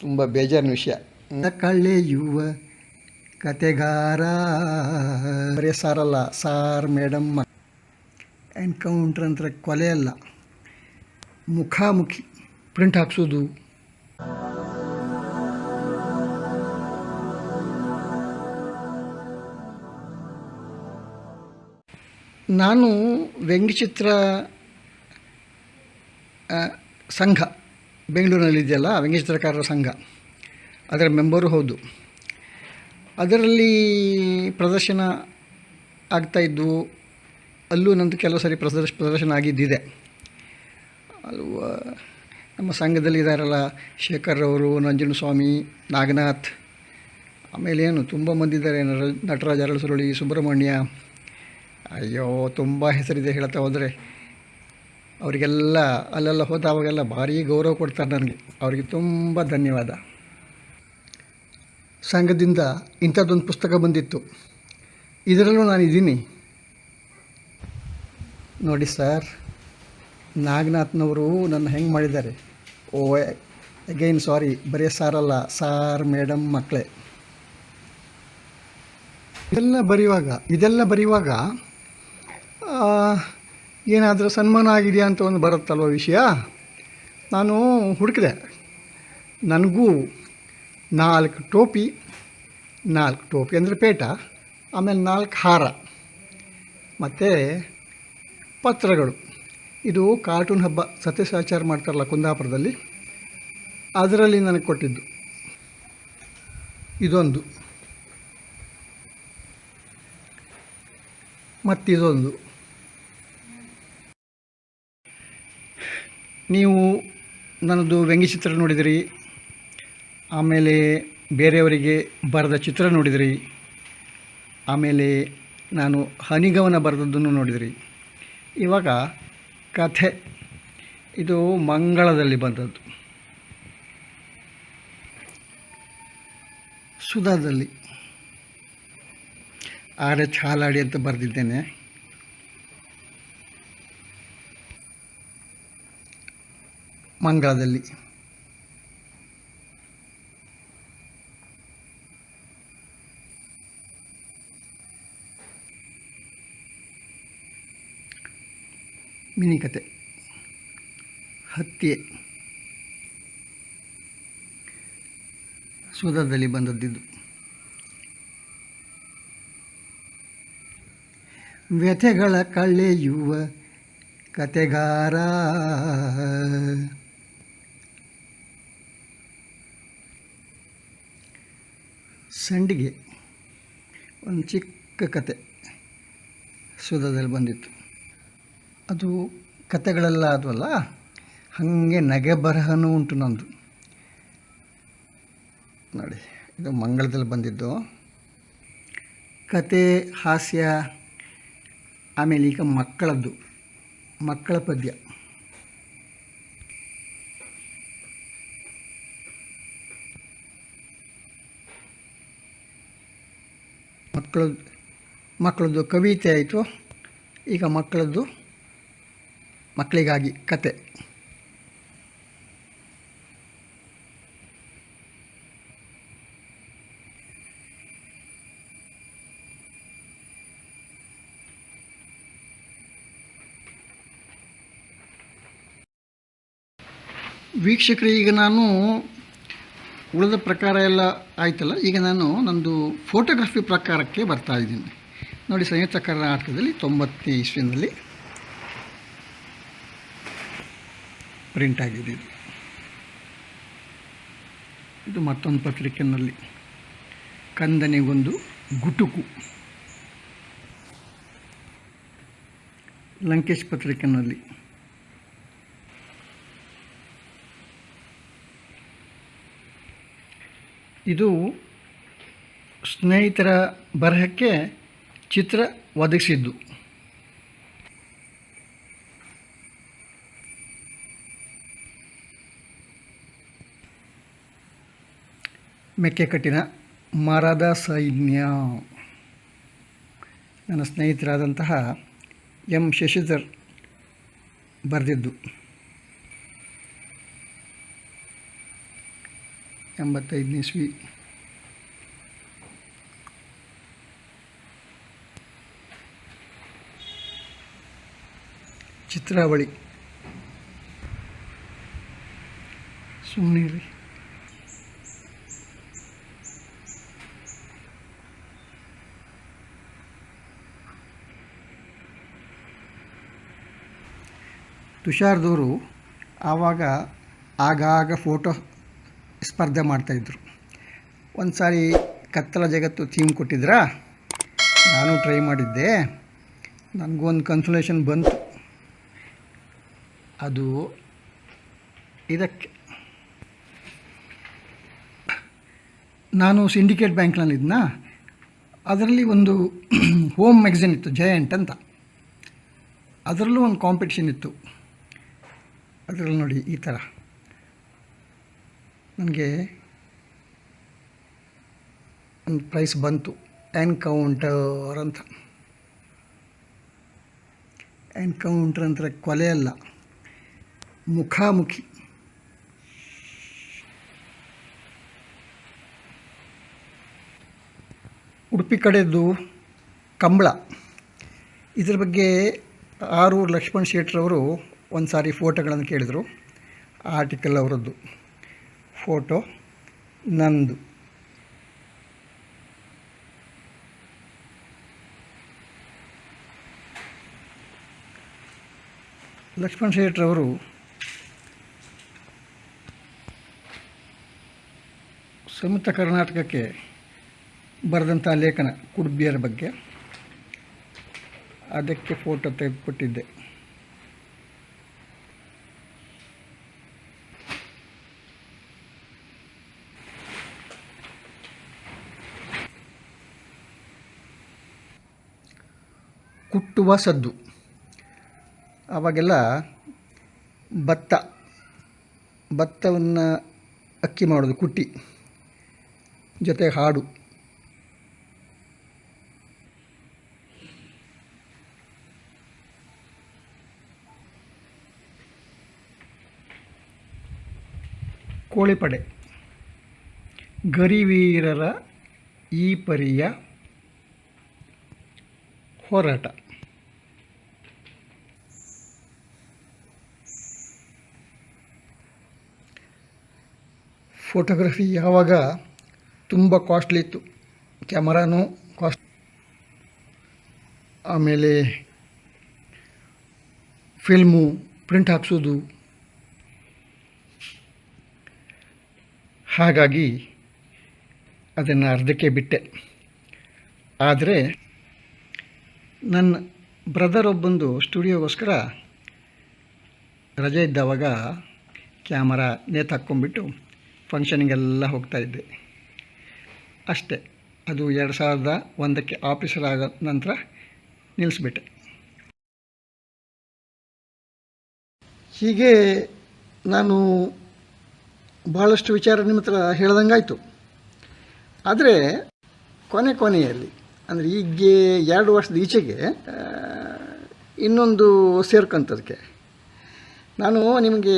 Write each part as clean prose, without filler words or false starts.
ತುಂಬ ಬೇಜಾರಿನ ವಿಷಯ. ಕಳೆಯುವ ಕತೆಗಾರ ಬರೀ ಸಾರಲ್ಲ, ಸಾರ್ ಮೇಡಮ್ ಎನ್ಕೌಂಟ್ರ್ ಅಂತ ಕೊಲೆ ಅಲ್ಲ, ಮುಖಾಮುಖಿ ಪ್ರಿಂಟ್ ಹಾಕ್ಸೋದು. ನಾನು ವ್ಯಂಗ್ಯಚಿತ್ರ ಸಂಘ ಬೆಂಗಳೂರಿನಲ್ಲಿದೆಯಲ್ಲ, ವ್ಯಂಗ್ಯಚಿತ್ರಕಾರರ ಸಂಘ, ಅದರ ಮೆಂಬರು ಹೌದು. ಅದರಲ್ಲಿ ಪ್ರದರ್ಶನ ಆಗ್ತಾಯಿದ್ವು. ಅಲ್ಲೂ ನಂದು ಕೆಲವು ಸರಿ ಪ್ರದರ್ಶನ ಆಗಿದ್ದಿದೆ. ಅಲ್ಲೂ ನಮ್ಮ ಸಂಘದಲ್ಲಿ ಇದ್ದಾರಲ್ಲ, ಶೇಖರ್ ಅವರು, ನಂಜನಸ್ವಾಮಿ, ನಾಗನಾಥ್, ಆಮೇಲೆ ಏನು ತುಂಬ ಮಂದಿ ಇದ್ದಾರೆ, ನಟರಾಜ ಅರಳಸರೊಳಿ, ಸುಬ್ರಹ್ಮಣ್ಯ, ಅಯ್ಯೋ ತುಂಬ ಹೆಸರಿದೆ ಹೇಳ್ತಾ ಹೋದರೆ. ಅವರಿಗೆಲ್ಲ ಅಲ್ಲೆಲ್ಲ ಹೋದಾವಾಗೆಲ್ಲ ಭಾರೀ ಗೌರವ ಕೊಡ್ತಾರೆ ನನಗೆ. ಅವರಿಗೆ ತುಂಬ ಧನ್ಯವಾದ. ಸಂಘದಿಂದ ಇಂಥದ್ದೊಂದು ಪುಸ್ತಕ ಬಂದಿತ್ತು, ಇದರಲ್ಲೂ ನಾನಿದ್ದೀನಿ ನೋಡಿ ಸರ್. ನಾಗನಾಥ್ನವರು ನನ್ನ ಹೆಂಗೆ ಮಾಡಿದ್ದಾರೆ. ಓ ಅಗೈನ್ ಸಾರಿ, ಬರೀ ಸಾರಲ್ಲ, ಸಾರ್ ಮೇಡಮ್ ಮಕ್ಕಳೇ. ಇದೆಲ್ಲ ಬರೆಯುವಾಗ ಏನಾದರೂ ಸನ್ಮಾನ ಆಗಿದೆಯಾ ಅಂತ ಒಂದು ಬರುತ್ತಲ್ವ ವಿಷಯ. ನಾನು ಹುಡುಕಿದೆ. ನನಗೂ 4 ಟೋಪಿ ಅಂದರೆ ಪೇಟ, ಆಮೇಲೆ 4 ಹಾರ ಮತ್ತು ಪತ್ರಗಳು. ಇದು ಕಾರ್ಟೂನ್ ಹಬ್ಬ ಸತ್ಯಸಾಚಾರ ಮಾಡ್ತಾರಲ್ಲ ಕುಂದಾಪುರದಲ್ಲಿ, ಅದರಲ್ಲಿ ನನಗೆ ಕೊಟ್ಟಿದ್ದು ಇದೊಂದು, ಮತ್ತಿದೊಂದು. ನೀವು ನನ್ನದು ವ್ಯಂಗ್ಯಚಿತ್ರ ನೋಡಿದಿರಿ, ಆಮೇಲೆ ಬೇರೆಯವರಿಗೆ ಬರೆದ ಚಿತ್ರ ನೋಡಿದಿರಿ, ಆಮೇಲೆ ನಾನು ಹನಿಗವನ ಬರೆದದ್ದನ್ನು ನೋಡಿದಿರಿ. ಇವಾಗ ಕಥೆ, ಇದು ಮಂಗಳದಲ್ಲಿ ಬಂದದ್ದು, ಸುಧಾದಲ್ಲಿ RH ಹಾಲಾಡಿ ಅಂತ ಬರೆದಿದ್ದೇನೆ. ಮಂಗಳದಲ್ಲಿ ಮಿನಿ ಕತೆ, ಹತ್ಯೆ, ಸುಧಾದಲ್ಲಿ ಬಂದದ್ದಿದ್ದು. ವ್ಯಥೆಗಳ ಕಳೆಯುವ ಕತೆಗಾರ, ಸಂಡಿಗೆ ಒಂದು ಚಿಕ್ಕ ಕತೆ ಸುಧಾದಲ್ಲಿ ಬಂದಿತ್ತು. ಅದು ಕತೆಗಳೆಲ್ಲ ಆದವಲ್ಲ, ಹಾಗೆ ನಗೆ ಬರಹನೂ ಉಂಟು ನಂದು ನೋಡಿ. ಇದು ಮಂಗಳದಲ್ಲಿ ಬಂದಿದ್ದು ಕತೆ, ಹಾಸ್ಯ, ಆಮೇಲೆ ಈಗ ಮಕ್ಕಳ ಪದ್ಯ. ಮಕ್ಕಳದ್ದು ಕವಿತೆ ಆಯಿತು, ಈಗ ಮಕ್ಕಳಿಗಾಗಿ ಕತೆ. ವೀಕ್ಷಕರು, ಈಗ ನಾನು ಉಳಿದ ಪ್ರಕಾರ ಎಲ್ಲ ಆಯ್ತಲ್ಲ, ಈಗ ನಾನು ನಂದು ಫೋಟೋಗ್ರಫಿ ಪ್ರಕಾರಕ್ಕೆ ಬರ್ತಾ ಇದ್ದೀನಿ ನೋಡಿ. ಸಂಯುಕ್ತ ಕರ್ನಾಟಕದಲ್ಲಿ 90ನೇ ಇಸ್ವಿನಲ್ಲಿ ಪ್ರಿಂಟ್ ಆಗಿದೆ. ಇದು ಮತ್ತೊಂದು ಪತ್ರಿಕೆಯಲ್ಲಿ, ಕಂದನಿಗೊಂದು ಗುಟುಕು, ಲಂಕೇಶ್ ಪತ್ರಿಕೆಯಲ್ಲಿ. ಇದು ಸ್ನೇಹಿತರ ಬರಹಕ್ಕೆ ಚಿತ್ರ ಒದಗಿಸಿದ್ದು. ಮೆಕ್ಕೆಕಟ್ಟಿನ ಮರದ ಸೈನ್ಯ, ನನ್ನ ಸ್ನೇಹಿತರಾದಂತಹ ಎಂ ಶಶಿಧರ್ ಬರೆದಿದ್ದು. 85ನೇ ಇಸ್ವಿ. ಚಿತ್ರಾವಳಿ. ಸುಮ್ಮನೆ ರೀ. ತುಷಾರ್ದವರು ಆವಾಗ ಆಗಾಗ ಫೋಟೋ ಸ್ಪರ್ಧೆ ಮಾಡ್ತಾಯಿದ್ರು. ಒಂದು ಸಾರಿ ಕತ್ತಲ ಜಗತ್ತು ಥೀಮ್ ಕೊಟ್ಟಿದ್ರಾ, ನಾನು ಟ್ರೈ ಮಾಡಿದ್ದೆ. ನನಗೊಂದು ಕನ್ಸೋಲೇಷನ್ ಬಂತು. ಅದು ಇದಕ್ಕೆ ನಾನು ಸಿಂಡಿಕೇಟ್ ಬ್ಯಾಂಕ್ನಲ್ಲಿದ್ದನಾ, ಅದರಲ್ಲಿ ಒಂದು ಹೋಮ್ ಮ್ಯಾಗಝಿನ್ ಇತ್ತು, ಜಯಂಟ್ ಅಂತ. ಅದರಲ್ಲೂ ಒಂದು ಕಾಂಪಿಟಿಷನ್ ಇತ್ತು. ಅದರಲ್ಲಿ ನೋಡಿ ಈ ಥರ ನನಗೆ ಒಂದು ಪ್ರೈಸ್ ಬಂತು, ಎನ್ಕೌಂಟರ್ ಅಂತ. ಎನ್ಕೌಂಟರ್ ಅಂದರೆ ಕೊಲೆ ಅಲ್ಲ, ಮುಖಾಮುಖಿ. ಉಡುಪಿ ಕಡೆದು ಕಂಬಳ. ಇದ್ರ ಬಗ್ಗೆ ಆರೂರು ಲಕ್ಷ್ಮಣ್ ಶೆಟ್ಟರವರು ಒಂದು ಸಾರಿ ಫೋಟೋಗಳನ್ನು ಕೇಳಿದರು. ಆರ್ಟಿಕಲ್ ಅವರದ್ದು ಫೋಟೋ ನಂದು. ಲಕ್ಷ್ಮಣ್ ಶೆಟ್ಟರವರು ಸಂಯುಕ್ತ ಕರ್ನಾಟಕಕ್ಕೆ ಬರೆದಂಥ ಲೇಖನ ಕುಡುಬಿಯರ ಬಗ್ಗೆ, ಅದಕ್ಕೆ ಫೋಟೋ ತೆಗೆದುಕೊಟ್ಟಿದ್ದೆ. ಕುಟ್ಟುವ ಸದ್ದು. ಆವಾಗೆಲ್ಲ ಭತ್ತವನ್ನು ಅಕ್ಕಿ ಮಾಡೋದು, ಕುಟ್ಟಿ ಜೊತೆ ಹಾಡು. ಕೋಳಿಪಡೆ. ಗರಿವೀರರ ಈ ಪರಿಯ ಹೋರಾಟ. ಫೋಟೋಗ್ರಫಿ ಯಾವಾಗ ತುಂಬ ಕಾಸ್ಟ್ಲಿ ಇತ್ತು, ಕ್ಯಾಮರಾನು ಕಾಸ್ಟ್, ಆಮೇಲೆ ಫಿಲ್ಮು ಪ್ರಿಂಟ್ ಹಾಕ್ಸೋದು. ಹಾಗಾಗಿ ಅದನ್ನು ಅರ್ಧಕ್ಕೆ ಬಿಟ್ಟೆ. ಆದರೆ ನನ್ನ ಬ್ರದರ್ ಒಬ್ಬಂದು ಸ್ಟುಡಿಯೋಗೋಸ್ಕರ ರಜೆ ಇದ್ದವಾಗ ಕ್ಯಾಮರಾ ನೇತಾಕ್ಕೊಂಡ್ಬಿಟ್ಟು ಫಂಕ್ಷನಿಗೆಲ್ಲ ಹೋಗ್ತಾಯಿದ್ದೆ ಅಷ್ಟೇ. ಅದು 2001ಕ್ಕೆ ಆಫೀಸರ್ ಆಗೋ ನಂತರ ನಿಲ್ಲಿಸ್ಬಿಟ್ಟೆ. ಹೀಗೆ ನಾನು ಭಾಳಷ್ಟು ವಿಚಾರ ನಿಮ್ಮ ಹತ್ರ ಹೇಳ್ದಂಗಾಯಿತು. ಆದರೆ ಕೊನೆಯಲ್ಲಿ ಅಂದರೆ ಈಗ 2 ವರ್ಷದ ಈಚೆಗೆ ಇನ್ನೊಂದು ಸೇರ್ಕೊಂತದಕ್ಕೆ ನಾನು ನಿಮಗೆ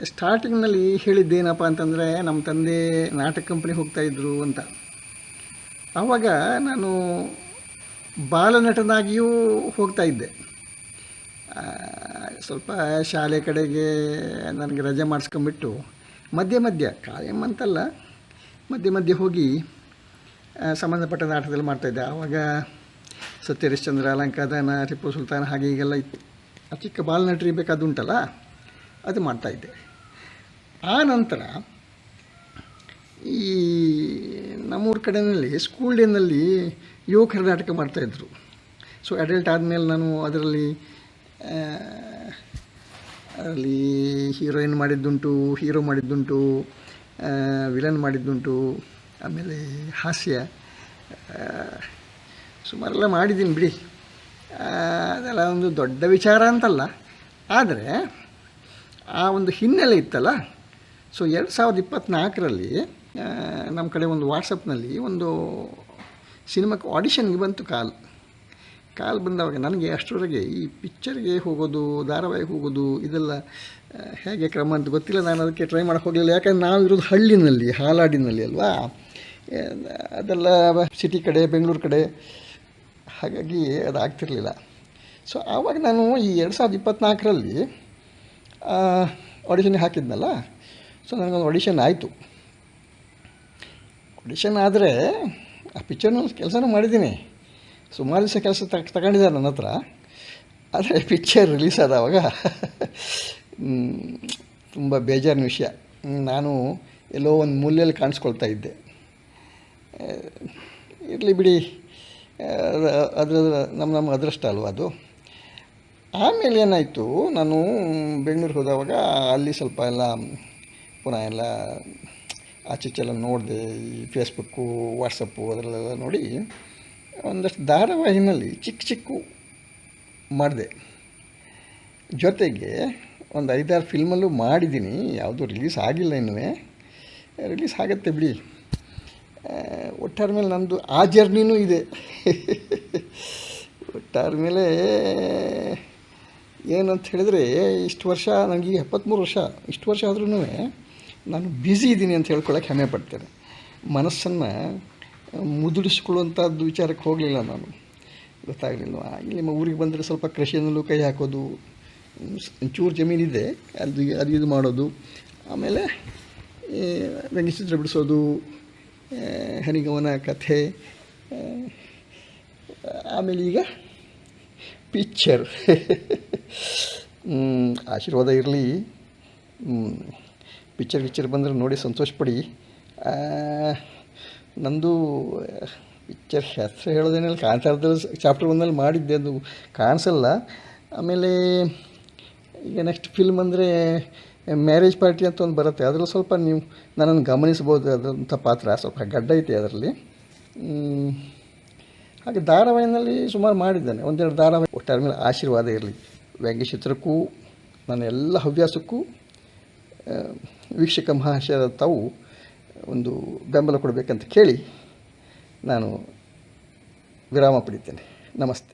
ಸ್ಟಾರ್ಟಿಂಗ್ನಲ್ಲಿ ಹೇಳಿದ್ದೇನಪ್ಪ ಅಂತಂದರೆ, ನಮ್ಮ ತಂದೆ ನಾಟಕ ಕಂಪ್ನಿ ಹೋಗ್ತಾಯಿದ್ರು ಅಂತ. ಆವಾಗ ನಾನು ಬಾಲನಟನಾಗಿಯೂ ಹೋಗ್ತಾಯಿದ್ದೆ. ಸ್ವಲ್ಪ ಶಾಲೆ ಕಡೆಗೆ ನನಗೆ ರಜೆ ಮಾಡಿಸ್ಕೊಂಬಿಟ್ಟು ಮಧ್ಯೆ ಕಾಯಂ ಅಂತಲ್ಲ, ಮಧ್ಯೆ ಹೋಗಿ ಸಂಬಂಧಪಟ್ಟ ನಾಟಕದಲ್ಲಿ ಮಾಡ್ತಾಯಿದ್ದೆ. ಆವಾಗ ಸತ್ಯಹರಿಶ್ಚಂದ್ರ, ಅಲಂಕಾದನ, ಟಿಪ್ಪು ಸುಲ್ತಾನ್ ಹಾಗೆ ಹೀಗೆಲ್ಲ ಇತ್ತು. ಆ ಚಿಕ್ಕ ಬಾಲನಟರಿ ಬೇಕಾದುಂಟಲ್ಲ, ಅದು ಮಾಡ್ತಾಯಿದ್ದೆ. ಆ ನಂತರ ಈ ನಮ್ಮೂರ ಕಡೆಯಲ್ಲಿ ಸ್ಕೂಲ್ ಡೇನಲ್ಲಿ ಯುವಕರ ನಾಟಕ ಮಾಡ್ತಾಯಿದ್ರು. ಸೊ ಅಡಲ್ಟ್ ಆದಮೇಲೆ ನಾನು ಅದರಲ್ಲಿ ಹೀರೋಯಿನ್ ಮಾಡಿದ್ದುಂಟು, ಹೀರೋ ಮಾಡಿದ್ದುಂಟು, ವಿಲನ್ ಮಾಡಿದ್ದುಂಟು, ಆಮೇಲೆ ಹಾಸ್ಯ ಸುಮಾರೆಲ್ಲ ಮಾಡಿದ್ದೀನಿ ಬಿಡಿ. ಅದೆಲ್ಲ ಒಂದು ದೊಡ್ಡ ವಿಚಾರ ಅಂತಲ್ಲ, ಆದರೆ ಆ ಒಂದು ಹಿನ್ನೆಲೆ ಇತ್ತಲ್ಲ. ಸೊ 2024ರಲ್ಲಿ ನಮ್ಮ ಕಡೆ ಒಂದು ವಾಟ್ಸಪ್ನಲ್ಲಿ ಒಂದು ಸಿನಿಮಾಕ್ಕೆ ಆಡಿಷನ್ಗೆ ಬಂತು ಕಾಲ್ ಬಂದವಾಗ ನನಗೆ ಅಷ್ಟರವರೆಗೆ ಈ ಪಿಕ್ಚರ್ಗೆ ಹೋಗೋದು, ಧಾರಾವಾಹಿಗೆ ಹೋಗೋದು ಇದೆಲ್ಲ ಹೇಗೆ ಕ್ರಮ ಅಂತ ಗೊತ್ತಿಲ್ಲ, ನಾನು ಅದಕ್ಕೆ ಟ್ರೈ ಮಾಡೋಕ್ಕೆ ಹೋಗಲಿಲ್ಲ. ಯಾಕಂದರೆ ನಾವು ಇರೋದು ಹಳ್ಳಿನಲ್ಲಿ, ಹಾಲಾಡಿನಲ್ಲಿ ಅಲ್ವಾ, ಅದೆಲ್ಲ ಸಿಟಿ ಕಡೆ, ಬೆಂಗಳೂರು ಕಡೆ, ಹಾಗಾಗಿ ಅದು ಆಗ್ತಿರಲಿಲ್ಲ. ಸೊ ಆವಾಗ ನಾನು ಈ 2024ರಲ್ಲಿ ಆಡಿಷನ್ಗೆ ಹಾಕಿದ್ನಲ್ಲ, ಸೊ ನನಗೊಂದು ಆಡಿಷನ್ ಆಯಿತು. ಆಡಿಷನ್ ಆದರೆ ಆ ಪಿಕ್ಚರ್ನ ಕೆಲಸನೂ ಮಾಡಿದ್ದೀನಿ, ಸುಮಾರು ದಿವಸ ಕೆಲಸ ತಗೊಂಡಿದ್ದಾರೆ ನನ್ನ ಹತ್ರ. ಆದರೆ ಪಿಕ್ಚರ್ ರಿಲೀಸ್ ಆದವಾಗ ತುಂಬ ಬೇಜಾರಿನ ವಿಷಯ. ನಾನು ಎಲ್ಲೋ ಒಂದು ಮೂಲೆಯಲ್ಲಿ ಕಾಣಿಸ್ಕೊಳ್ತಾ ಇದ್ದೆ. ಇರಲಿ ಬಿಡಿ, ಅದರ ನಮ್ಮ ಅದೃಷ್ಟ ಅಲ್ವ ಅದು. ಆಮೇಲೆ ಏನಾಯಿತು, ನಾನು ಬೆಂಗಳೂರಿಗೆ ಹೋದವಾಗ ಅಲ್ಲಿ ಸ್ವಲ್ಪ ಎಲ್ಲ ಪುನಃ ಎಲ್ಲ ಆಚೆಲ್ಲ ನೋಡಿದೆ, ಈ ಫೇಸ್ಬುಕ್ಕು, ವಾಟ್ಸಪ್ಪು ಅದರಲ್ಲೆಲ್ಲ ನೋಡಿ ಒಂದಷ್ಟು ಧಾರಾವಾಹಿನಲ್ಲಿ ಚಿಕ್ಕ ಚಿಕ್ಕ ಮಾಡಿದೆ. ಜೊತೆಗೆ ಒಂದು 5-6 ಫಿಲ್ಮಲ್ಲೂ ಮಾಡಿದ್ದೀನಿ, ಯಾವುದೂ ರಿಲೀಸ್ ಆಗಿಲ್ಲ ಇನ್ನೂ. ರಿಲೀಸ್ ಆಗುತ್ತೆ ಬಿಡಿ. ಒಟ್ಟಾರ ಮೇಲೆ ನಮ್ಮದು ಆ ಜರ್ನಿನೂ ಇದೆ. ಒಟ್ಟಾರ ಮೇಲೆ ಏನಂತ ಹೇಳಿದ್ರೆ, ಇಷ್ಟು ವರ್ಷ ನನಗೆ 73 ವರ್ಷ, ಇಷ್ಟು ವರ್ಷ ಆದ್ರೂ ನಾನು ಬ್ಯುಸಿ ಇದ್ದೀನಿ ಅಂತ ಹೇಳ್ಕೊಳ್ಳೋಕೆ ಹೆಮ್ಮೆ ಪಡ್ತೇನೆ. ಮನಸ್ಸನ್ನು ಮುದುಡಿಸ್ಕೊಳ್ಳುವಂಥದ್ದು ವಿಚಾರಕ್ಕೆ ಹೋಗಲಿಲ್ಲ ನಾನು, ಗೊತ್ತಾಗಲಿಲ್ವ. ಇಲ್ಲಿ ಊರಿಗೆ ಬಂದರೆ ಸ್ವಲ್ಪ ಕೃಷಿಯಲ್ಲೂ ಕೈ ಹಾಕೋದು, ಒಂಚೂರು ಜಮೀನಿದೆ ಅದು ಇದು ಮಾಡೋದು, ಆಮೇಲೆ ವ್ಯಂಗ್ಯಚಿತ್ರ ಬಿಡಿಸೋದು, ಹನಿಗವನ ಕಥೆ, ಆಮೇಲೆ ಈಗ ಪಿಕ್ಚರ್. ಆಶೀರ್ವಾದ ಇರಲಿ. ಪಿಕ್ಚರ್ ಬಂದರೆ ನೋಡಿ ಸಂತೋಷಪಡಿ. ನಂದು ಪಿಕ್ಚರ್ ಹೆಸರು ಹೇಳೋದೇನಿಲ್ಲ, ಕಾಂತಾರದಲ್ಲಿ ಚಾಪ್ಟರ್ 1ನಲ್ಲಿ ಮಾಡಿದ್ದೆ, ಅದು ಕಾಣಿಸಲ್ಲ. ಆಮೇಲೆ ಈಗ ನೆಕ್ಸ್ಟ್ ಫಿಲ್ಮ್ ಅಂದರೆ ಮ್ಯಾರೇಜ್ ಪಾರ್ಟಿ ಅಂತ ಒಂದು ಬರುತ್ತೆ, ಅದರಲ್ಲಿ ಸ್ವಲ್ಪ ನೀವು ನನ್ನನ್ನು ಗಮನಿಸ್ಬೋದು. ಅದಂಥ ಪಾತ್ರ ಸ್ವಲ್ಪ ಗಡ್ಡ ಐತೆ ಅದರಲ್ಲಿ. ಹಾಗೆ ಧಾರಾವಾಹಿನಲ್ಲಿ ಸುಮಾರು ಮಾಡಿದ್ದಾನೆ, 1-2 ಧಾರಾವಾಹಿ. ಒಟ್ಟಾರ ಮೇಲೆ ಆಶೀರ್ವಾದ ಇರಲಿ. ವ್ಯಂಗ್ಯಚಿತ್ರಕ್ಕೂ ನನ್ನ ಎಲ್ಲ ಹವ್ಯಾಸಕ್ಕೂ ವೀಕ್ಷಕ ಮಹಾಶಯರ ತಾವು ಒಂದು ಬೆಂಬಲ ಕೊಡಬೇಕಂತ ಕೇಳಿ ನಾನು ವಿರಾಮ ಪಡಿತೇನೆ. ನಮಸ್ತೆ.